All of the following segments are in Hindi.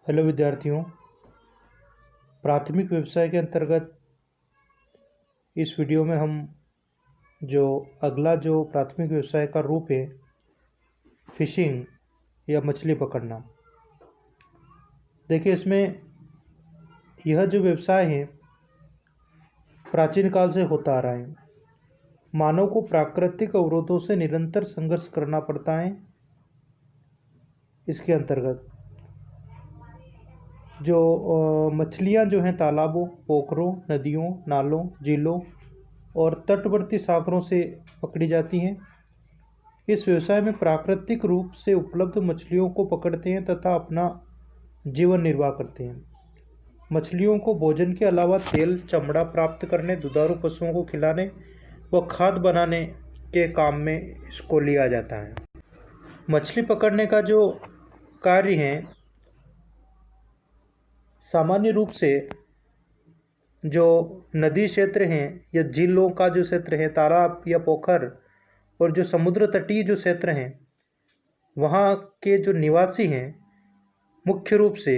हेलो विद्यार्थियों। प्राथमिक व्यवसाय के अंतर्गत इस वीडियो में हम जो अगला जो प्राथमिक व्यवसाय का रूप है फिशिंग या मछली पकड़ना। देखिए, इसमें यह जो व्यवसाय है प्राचीन काल से होता आ रहा है। मानव को प्राकृतिक अवरोधों से निरंतर संघर्ष करना पड़ता है। इसके अंतर्गत जो मछलियां जो हैं तालाबों, पोखरों, नदियों, नालों, झीलों और तटवर्ती सागरों से पकड़ी जाती हैं। इस व्यवसाय में प्राकृतिक रूप से उपलब्ध मछलियों को पकड़ते हैं तथा अपना जीवन निर्वाह करते हैं। मछलियों को भोजन के अलावा तेल, चमड़ा प्राप्त करने, दुधारू पशुओं को खिलाने व खाद बनाने के काम में इसको लिया जाता है। मछली पकड़ने का जो कार्य है सामान्य रूप से जो नदी क्षेत्र हैं या झीलों का जो क्षेत्र है, तालाब या पोखर और जो समुद्र तटीय जो क्षेत्र हैं वहाँ के जो निवासी हैं मुख्य रूप से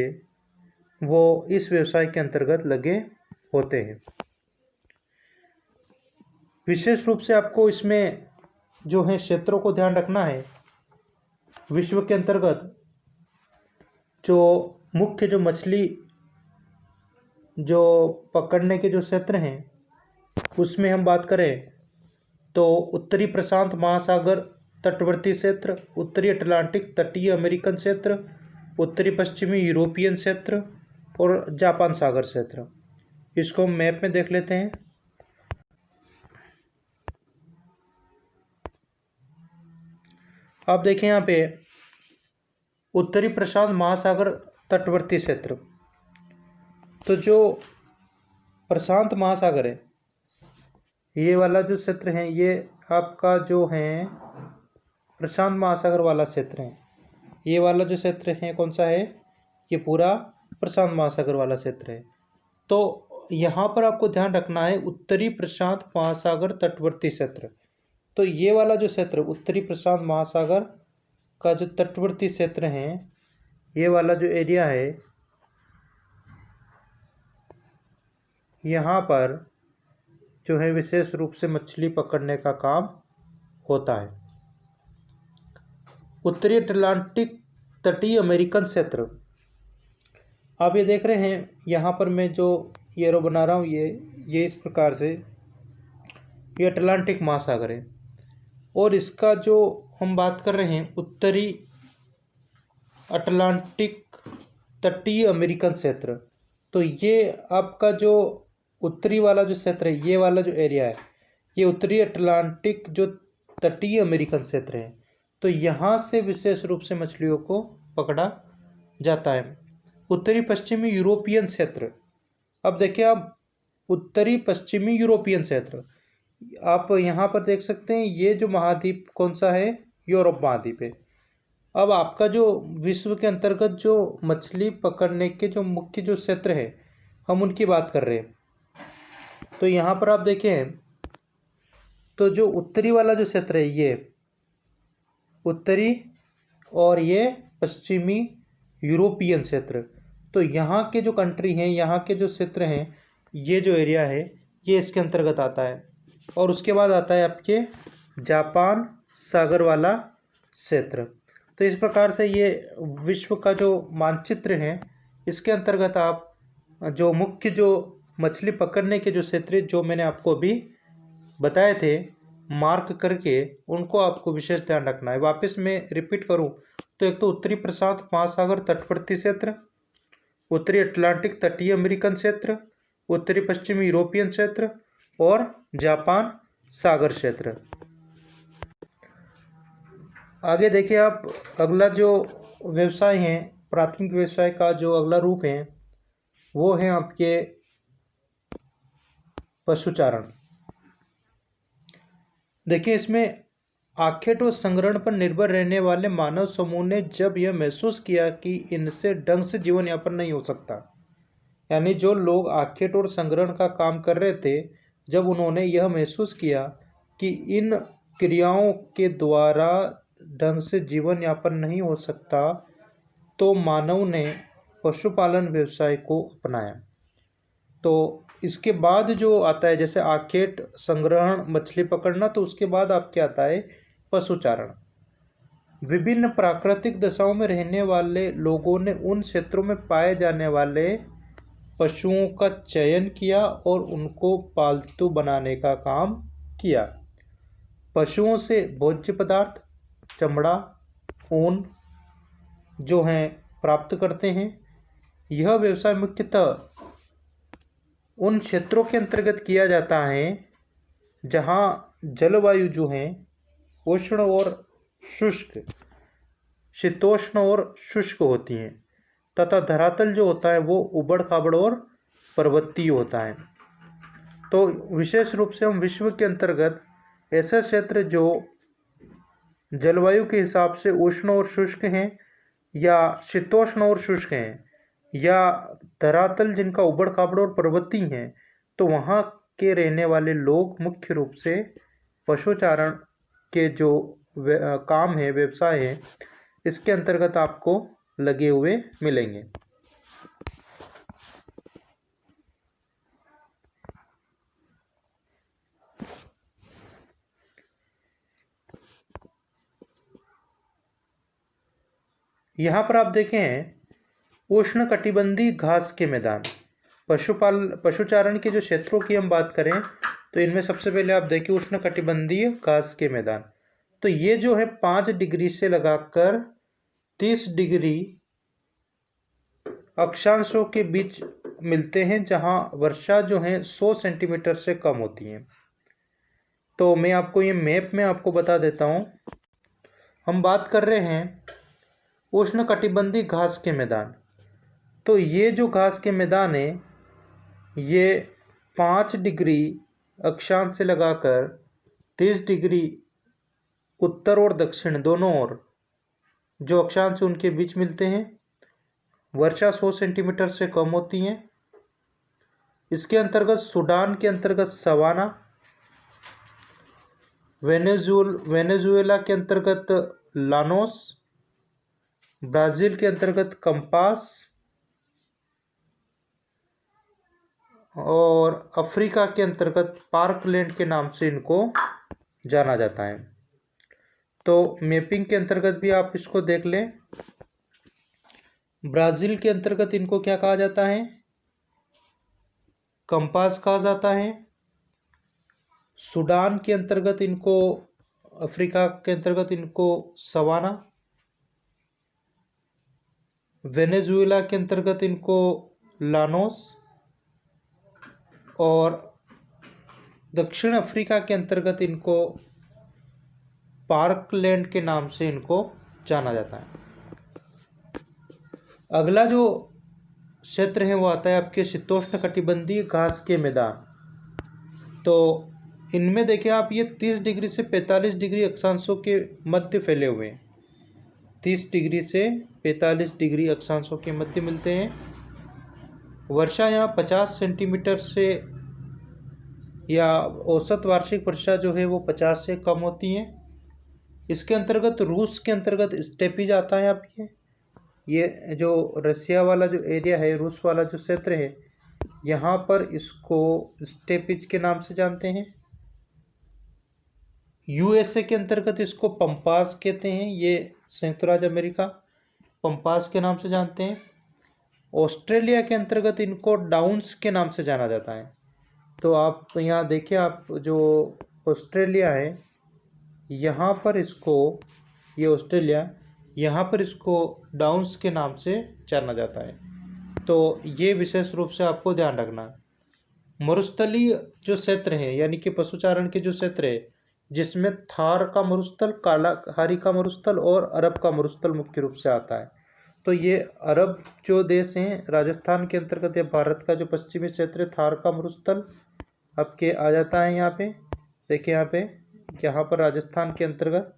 वो इस व्यवसाय के अंतर्गत लगे होते हैं। विशेष रूप से आपको इसमें जो है क्षेत्रों को ध्यान रखना है। विश्व के अंतर्गत जो मुख्य जो मछली जो पकड़ने के जो क्षेत्र हैं उसमें हम बात करें तो उत्तरी प्रशांत महासागर तटवर्ती क्षेत्र, उत्तरी अटलांटिक तटीय अमेरिकन क्षेत्र, उत्तरी पश्चिमी यूरोपियन क्षेत्र और जापान सागर क्षेत्र। इसको हम मैप में देख लेते हैं। आप देखें यहाँ पे उत्तरी प्रशांत महासागर तटवर्ती क्षेत्र। तो जो प्रशांत महासागर है ये वाला जो क्षेत्र है ये आपका जो है प्रशांत महासागर वाला क्षेत्र है। ये वाला जो क्षेत्र है कौन सा है? ये पूरा प्रशांत महासागर वाला क्षेत्र है। तो यहाँ पर आपको ध्यान रखना है उत्तरी प्रशांत महासागर तटवर्ती क्षेत्र। तो ये वाला जो क्षेत्र उत्तरी प्रशांत महासागर का जो तटवर्ती क्षेत्र है ये वाला जो एरिया है यहाँ पर जो है विशेष रूप से मछली पकड़ने का काम होता है। उत्तरी अटलांटिक तटीय अमेरिकन क्षेत्र, आप ये देख रहे हैं यहाँ पर मैं जो एरो बना रहा हूँ ये इस प्रकार से ये अटलांटिक महासागर है और इसका जो हम बात कर रहे हैं उत्तरी अटलांटिक तटीय अमेरिकन क्षेत्र। तो ये आपका जो उत्तरी वाला जो क्षेत्र है ये वाला जो एरिया है ये उत्तरी अटलांटिक जो तटीय अमेरिकन क्षेत्र है। तो यहाँ से विशेष रूप से मछलियों को पकड़ा जाता है। उत्तरी पश्चिमी यूरोपियन क्षेत्र, अब देखिए आप उत्तरी पश्चिमी यूरोपियन क्षेत्र आप यहाँ पर देख सकते हैं। ये जो महाद्वीप कौन सा है? यूरोप महाद्वीप है। अब आपका जो विश्व के अंतर्गत जो मछली पकड़ने के जो मुख्य जो क्षेत्र है हम उनकी बात कर रहे हैं। तो यहाँ पर आप देखें तो जो उत्तरी वाला जो क्षेत्र है ये उत्तरी और ये पश्चिमी यूरोपियन क्षेत्र। तो यहाँ के जो कंट्री हैं, यहाँ के जो क्षेत्र हैं, ये जो एरिया है ये इसके अंतर्गत आता है। और उसके बाद आता है आपके जापान सागर वाला क्षेत्र। तो इस प्रकार से ये विश्व का जो मानचित्र है इसके अंतर्गत आप जो मुख्य जो मछली पकड़ने के जो क्षेत्र जो मैंने आपको अभी बताए थे मार्क करके उनको आपको विशेष ध्यान रखना है। वापस मैं रिपीट करूं तो एक तो उत्तरी प्रशांत महासागर तटवर्ती क्षेत्र, उत्तरी अटलांटिक तटीय अमेरिकन क्षेत्र, उत्तरी पश्चिमी यूरोपियन क्षेत्र और जापान सागर क्षेत्र। आगे देखिए आप अगला जो व्यवसाय है प्राथमिक व्यवसाय का जो अगला रूप है वो है आपके पशुचारण। देखिए, इसमें आखेट और संग्रहण पर निर्भर रहने वाले मानव समूह ने जब यह महसूस किया कि इनसे ढंग से जीवन यापन नहीं हो सकता, यानी जो लोग आखेट और संग्रहण का काम कर रहे थे, जब उन्होंने यह महसूस किया कि इन क्रियाओं के द्वारा ढंग से जीवन यापन नहीं हो सकता, तो मानव ने पशुपालन व्यवसाय को अपनाया। तो इसके बाद जो आता है जैसे आखेट, संग्रहण, मछली पकड़ना, तो उसके बाद आपके आता है पशुचारण। विभिन्न प्राकृतिक दशाओं में रहने वाले लोगों ने उन क्षेत्रों में पाए जाने वाले पशुओं का चयन किया और उनको पालतू बनाने का काम किया। पशुओं से भोज्य पदार्थ, चमड़ा, ऊन जो हैं प्राप्त करते हैं। यह व्यवसाय मुख्यतः उन क्षेत्रों के अंतर्गत किया जाता है जहाँ जलवायु जो है उष्ण और शुष्क, शीतोष्ण और शुष्क होती हैं तथा धरातल जो होता है वो उबड़ खाबड़ और पर्वतीय होता है। तो विशेष रूप से हम विश्व के अंतर्गत ऐसे क्षेत्र जो जलवायु के हिसाब से उष्ण और शुष्क हैं या शीतोष्ण और शुष्क हैं या धरातल जिनका उबड़ खाबड़ और पर्वतीय हैं, तो वहाँ के रहने वाले लोग मुख्य रूप से पशुचारण के जो काम है, व्यवसाय है, इसके अंतर्गत आपको लगे हुए मिलेंगे। यहाँ पर आप देखें उष्ण कटिबंधीय घास के मैदान। पशुचारण के जो क्षेत्रों की हम बात करें तो इनमें सबसे पहले आप देखिए उष्ण कटिबंधीय घास के मैदान। तो ये जो है 5 डिग्री से लगाकर 30 डिग्री अक्षांशों के बीच मिलते हैं, जहां वर्षा जो है 100 सेंटीमीटर से कम होती है। तो मैं आपको ये मैप में आपको बता देता हूँ। हम बात कर रहे हैं उष्ण कटिबंधीय घास के मैदान। तो ये जो घास के मैदान है ये 5 डिग्री अक्षांश से लगाकर 30 डिग्री उत्तर और दक्षिण दोनों ओर जो अक्षांश उनके बीच मिलते हैं। वर्षा 100 सेंटीमीटर से कम होती है। इसके अंतर्गत सूडान के अंतर्गत सवाना, वेनेजुएला के अंतर्गत लानोस, ब्राज़ील के अंतर्गत कंपास और अफ्रीका के अंतर्गत पार्कलैंड के नाम से इनको जाना जाता है। तो मैपिंग के अंतर्गत भी आप इसको देख लें। ब्राज़ील के अंतर्गत इनको क्या कहा जाता है? कंपास कहा जाता है। सूडान के अंतर्गत इनको, अफ्रीका के अंतर्गत इनको सवाना, वेनेजुएला के अंतर्गत इनको लानोस और दक्षिण अफ्रीका के अंतर्गत इनको पार्कलैंड के नाम से इनको जाना जाता है। अगला जो क्षेत्र है वो आता है आपके शीतोष्ण कटिबंधीय घास के मैदान। तो इनमें देखिए आप ये 30 डिग्री से 45 डिग्री अक्षांशों के मध्य फैले हुए हैं। 30 डिग्री से 45 डिग्री अक्षांशों के मध्य मिलते हैं। वर्षा यहाँ 50 सेंटीमीटर से या औसत वार्षिक वर्षा जो है वो 50 से कम होती है। इसके अंतर्गत रूस के अंतर्गत स्टेपीज आता है। आप ये जो रसिया वाला जो एरिया है, रूस वाला जो क्षेत्र है, यहाँ पर इसको स्टेपीज के नाम से जानते हैं। यूएसए के अंतर्गत इसको पंपास कहते हैं, ये संयुक्त राज्य अमेरिका पंपास के नाम से जानते हैं। ऑस्ट्रेलिया के अंतर्गत इनको डाउन्स के नाम से जाना जाता है। तो आप यहाँ देखिए, आप जो ऑस्ट्रेलिया है यहाँ पर इसको, ये ऑस्ट्रेलिया, यहाँ पर इसको डाउन्स के नाम से जाना जाता है। तो ये विशेष रूप से आपको ध्यान रखना है। मरुस्थलीय जो क्षेत्र है यानी कि पशुचारण के जो क्षेत्र है, जिसमें थार का मरुस्थल, कालाहारी का मरुस्थल और अरब का मरुस्थल मुख्य रूप से आता है। तो ये अरब जो देश हैं, राजस्थान के अंतर्गत या भारत का जो पश्चिमी क्षेत्र है, थार का मरुस्थल आपके आ जाता है। यहाँ पे देखिए, यहाँ पर राजस्थान के अंतर्गत,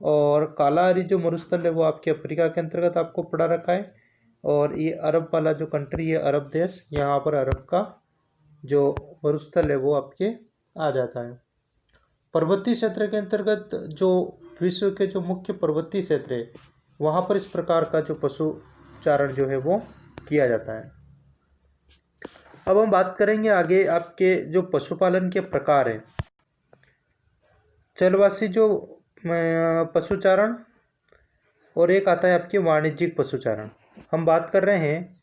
और कालाहारी जो मरुस्थल है वो आपके अफ्रीका के अंतर्गत आपको पड़ा रखा है। और ये अरब वाला जो कंट्री है, अरब देश, यहाँ पर अरब का जो मरुस्थल है वो आपके आ जाता है। पर्वतीय क्षेत्र के अंतर्गत जो विश्व के जो मुख्य पर्वतीय क्षेत्र है, वहाँ पर इस प्रकार का जो पशुचारण जो है वो किया जाता है। अब हम बात करेंगे आगे आपके जो पशुपालन के प्रकार हैं। चलवासी जो पशुचारण और एक आता है आपके वाणिज्यिक पशुचारण। हम बात कर रहे हैं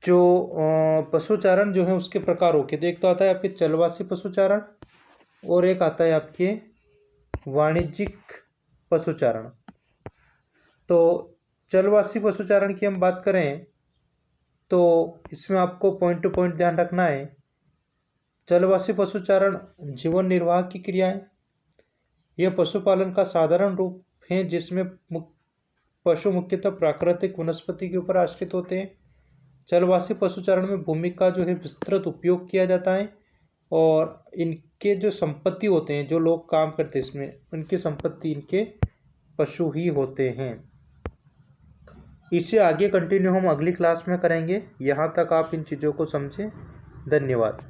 जो पशुचारण जो है उसके प्रकारों के। तो एक तो आता है आपके चलवासी पशुचारण और एक आता है आपके वाणिज्यिक पशुचारण। तो चलवासी पशुचारण की हम बात करें तो इसमें आपको पॉइंट टू पॉइंट ध्यान रखना है। चलवासी पशुचारण जीवन निर्वाह की क्रियाएं, यह पशुपालन का साधारण रूप है जिसमें पशु मुख्यतः प्राकृतिक वनस्पति के ऊपर आश्रित होते हैं। चलवासी पशुचारण में भूमि का जो है विस्तृत उपयोग किया जाता है और इनके जो संपत्ति होते हैं, जो लोग काम करते हैं इसमें, उनकी संपत्ति इनके पशु ही होते हैं। इसे आगे कंटिन्यू हम अगली क्लास में करेंगे। यहाँ तक आप इन चीज़ों को समझें। धन्यवाद।